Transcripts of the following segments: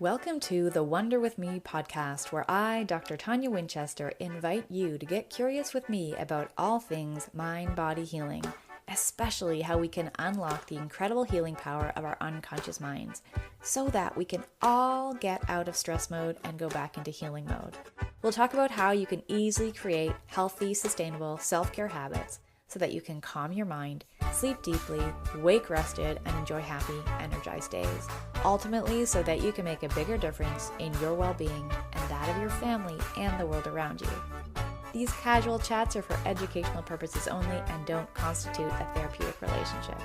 Welcome to the Wonder With Me podcast, where I, Dr. Tonia Winchester, invite you to get curious with me about all things mind-body healing, especially how we can unlock the incredible healing power of our unconscious minds, so that we can all get out of stress mode and go back into healing mode. We'll talk about how you can easily create healthy, sustainable self-care habits so that you can calm your mind, sleep deeply, wake rested, and enjoy happy, energized days. Ultimately, so that you can make a bigger difference in your well-being and that of your family and the world around you. These casual chats are for educational purposes only and don't constitute a therapeutic relationship.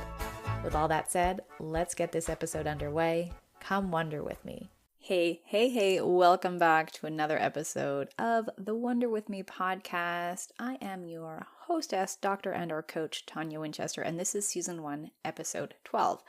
With all that said, let's get this episode underway. Come wonder with me. Hey, welcome back to another episode of the Wonder With Me podcast. I am your hostess, Dr. and or coach, Tonia Winchester, and this is season 1, episode 12.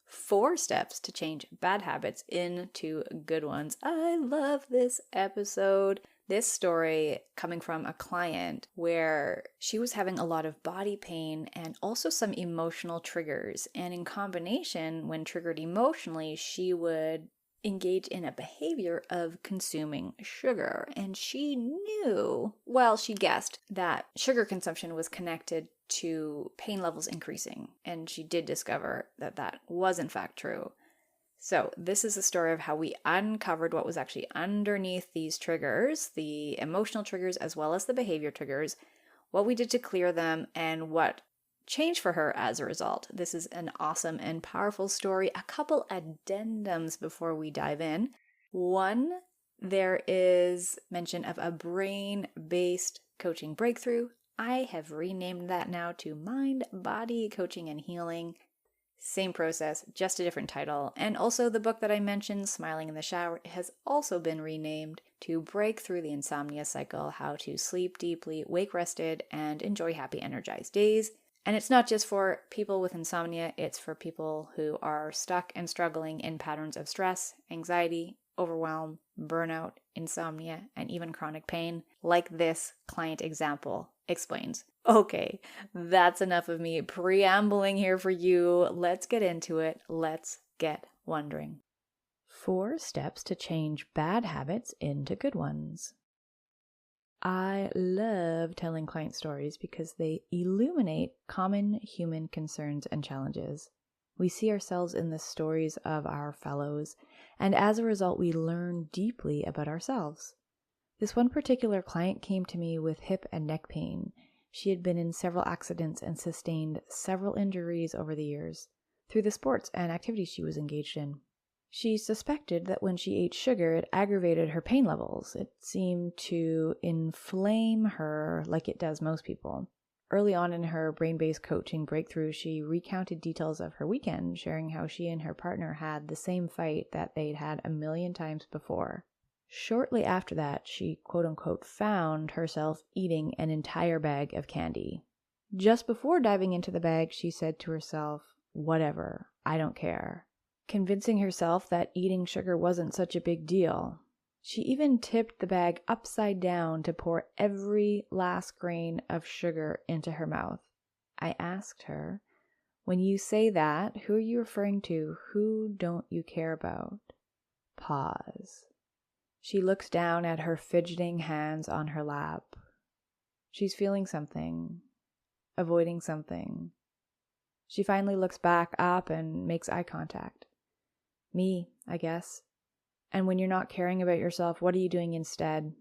4 steps to change bad habits into good ones. I love this episode. This story coming from a client where she was having a lot of body pain and also some emotional triggers. And in combination, when triggered emotionally, she would engage in a behavior of consuming sugar. And she knew, well, she guessed that sugar consumption was connected to pain levels increasing. And she did discover that that was in fact true. So this is a story of how we uncovered what was actually underneath these triggers, the emotional triggers as well as the behavior triggers, what we did to clear them, and what changed for her as a result. This is an awesome and powerful story. A couple addendums before we dive in. One, there is mention of a brain-based coaching breakthrough. I have renamed that now to Mind, Body, Coaching, and Healing. Same process, just a different title. And also the book that I mentioned, Smiling in the Shower, has also been renamed to Break Through the Insomnia Cycle, How to Sleep Deeply, Wake Rested, and Enjoy Happy, Energized Days. And it's not just for people with insomnia, it's for people who are stuck and struggling in patterns of stress, anxiety, overwhelm, burnout, insomnia, and even chronic pain, like this client example explains. Okay, that's enough of me preambling here for you. Let's get into it. Let's get wondering. 4 steps to change bad habits into good ones. I love telling client stories because they illuminate common human concerns and challenges. We see ourselves in the stories of our fellows, and as a result, we learn deeply about ourselves. This one particular client came to me with hip and neck pain. She had been in several accidents and sustained several injuries over the years through the sports and activities she was engaged in. She suspected that when she ate sugar, it aggravated her pain levels. It seemed to inflame her like it does most people. Early on in her brain-based coaching breakthrough, she recounted details of her weekend, sharing how she and her partner had the same fight that they'd had a million times before. Shortly after that, she quote-unquote found herself eating an entire bag of candy. Just before diving into the bag, she said to herself, "Whatever, I don't care," convincing herself that eating sugar wasn't such a big deal. She even tipped the bag upside down to pour every last grain of sugar into her mouth. I asked her, "When you say that, who are you referring to? Who don't you care about?" Pause. She looks down at her fidgeting hands on her lap. She's feeling something, avoiding something. She finally looks back up and makes eye contact. Me, I guess. And when you're not caring about yourself, what are you doing instead?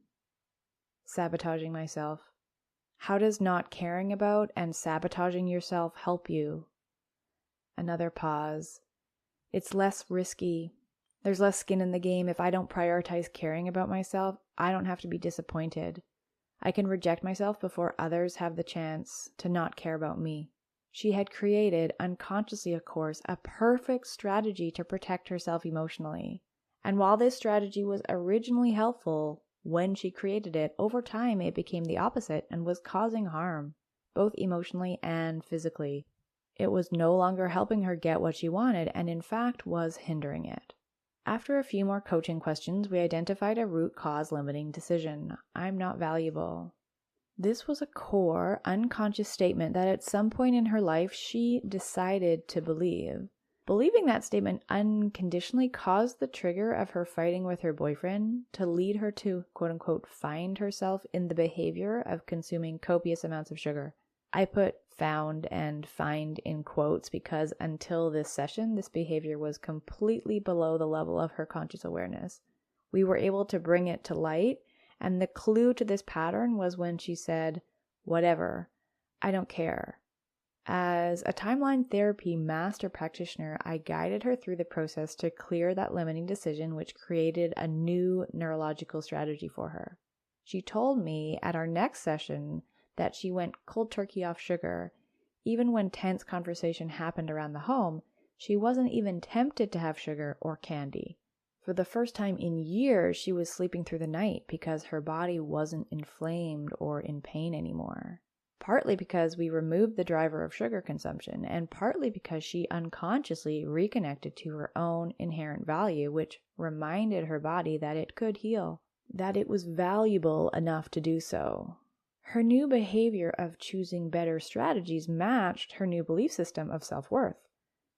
Sabotaging myself. How does not caring about and sabotaging yourself help you? Another pause. It's less risky. There's less skin in the game. If I don't prioritize caring about myself, I don't have to be disappointed. I can reject myself before others have the chance to not care about me. She had created, unconsciously of course, a perfect strategy to protect herself emotionally. And while this strategy was originally helpful when she created it, over time it became the opposite and was causing harm, both emotionally and physically. It was no longer helping her get what she wanted and in fact was hindering it. After a few more coaching questions, we identified a root cause limiting decision. I'm not valuable. This was a core, unconscious statement that at some point in her life she decided to believe. Believing that statement unconditionally caused the trigger of her fighting with her boyfriend to lead her to, quote unquote, find herself in the behavior of consuming copious amounts of sugar. I put found and find in quotes because until this session, this behavior was completely below the level of her conscious awareness. We were able to bring it to light, and the clue to this pattern was when she said, "Whatever, I don't care." As a timeline therapy master practitioner, I guided her through the process to clear that limiting decision, which created a new neurological strategy for her. She told me at our next session that she went cold turkey off sugar. Even when tense conversation happened around the home, she wasn't even tempted to have sugar or candy. For the first time in years, she was sleeping through the night because her body wasn't inflamed or in pain anymore. Partly because we removed the driver of sugar consumption, and partly because she unconsciously reconnected to her own inherent value, which reminded her body that it could heal, that it was valuable enough to do so. Her new behavior of choosing better strategies matched her new belief system of self-worth.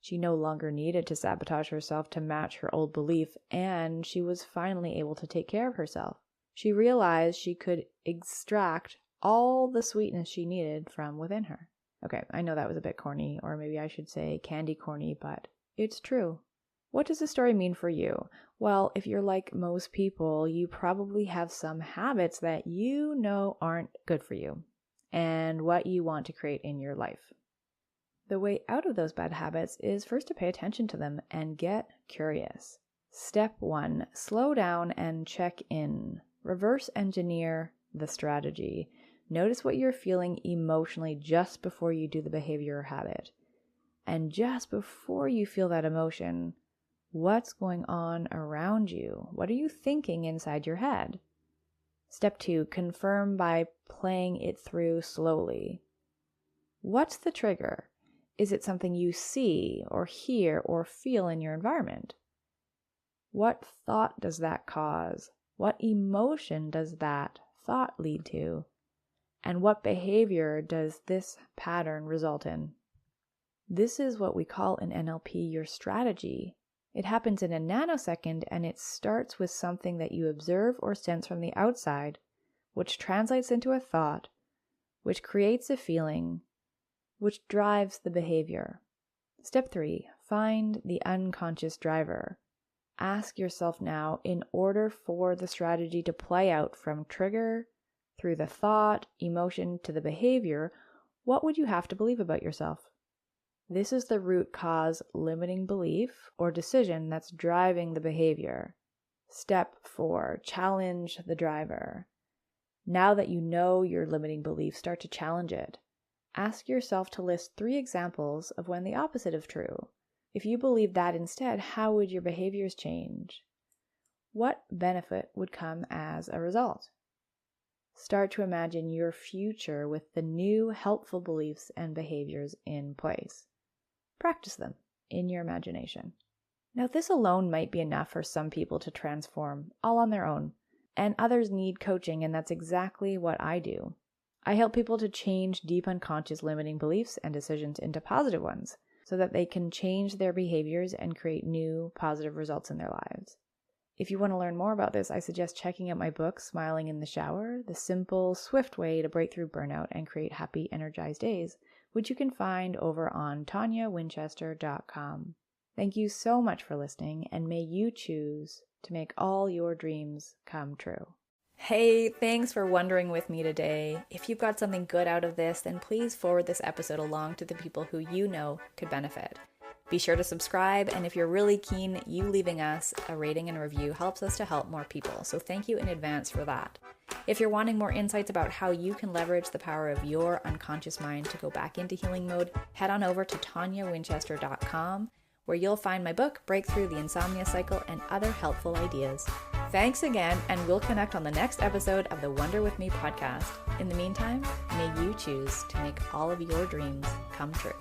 She no longer needed to sabotage herself to match her old belief, and she was finally able to take care of herself. She realized she could extract all the sweetness she needed from within her. Okay, I know that was a bit corny, or maybe I should say candy corny, but it's true. What does this story mean for you? Well, if you're like most people, you probably have some habits that you know aren't good for you and what you want to create in your life. The way out of those bad habits is first to pay attention to them and get curious. Step 1, slow down and check in. Reverse engineer the strategy. Notice what you're feeling emotionally just before you do the behavior or habit. And just before you feel that emotion, what's going on around you? What are you thinking inside your head? Step 2, confirm by playing it through slowly. What's the trigger? Is it something you see or hear or feel in your environment? What thought does that cause? What emotion does that thought lead to? And what behavior does this pattern result in? This is what we call in NLP your strategy. It happens in a nanosecond, and it starts with something that you observe or sense from the outside, which translates into a thought, which creates a feeling, which drives the behavior. Step 3, find the unconscious driver. Ask yourself now, in order for the strategy to play out from trigger through the thought, emotion to the behavior, what would you have to believe about yourself? This is the root cause limiting belief or decision that's driving the behavior. Step 4, challenge the driver. Now that you know your limiting belief, start to challenge it. Ask yourself to list 3 examples of when the opposite is true. If you believe that instead, how would your behaviors change? What benefit would come as a result? Start to imagine your future with the new helpful beliefs and behaviors in place. Practice them in your imagination. Now, this alone might be enough for some people to transform, all on their own, and others need coaching, and that's exactly what I do. I help people to change deep unconscious limiting beliefs and decisions into positive ones so that they can change their behaviors and create new positive results in their lives. If you want to learn more about this, I suggest checking out my book, Smiling in the Shower, the simple, swift way to break through burnout and create happy, energized days, which you can find over on ToniaWinchester.com. Thank you so much for listening, and may you choose to make all your dreams come true. Hey, thanks for wondering with me today. If you've got something good out of this, then please forward this episode along to the people who you know could benefit. Be sure to subscribe, and if you're really keen, you leaving us a rating and review helps us to help more people, so thank you in advance for that. If you're wanting more insights about how you can leverage the power of your unconscious mind to go back into healing mode, head on over to ToniaWinchester.com, where you'll find my book, Breakthrough the Insomnia Cycle, and other helpful ideas. Thanks again, and we'll connect on the next episode of the Wonder With Me podcast. In the meantime, may you choose to make all of your dreams come true.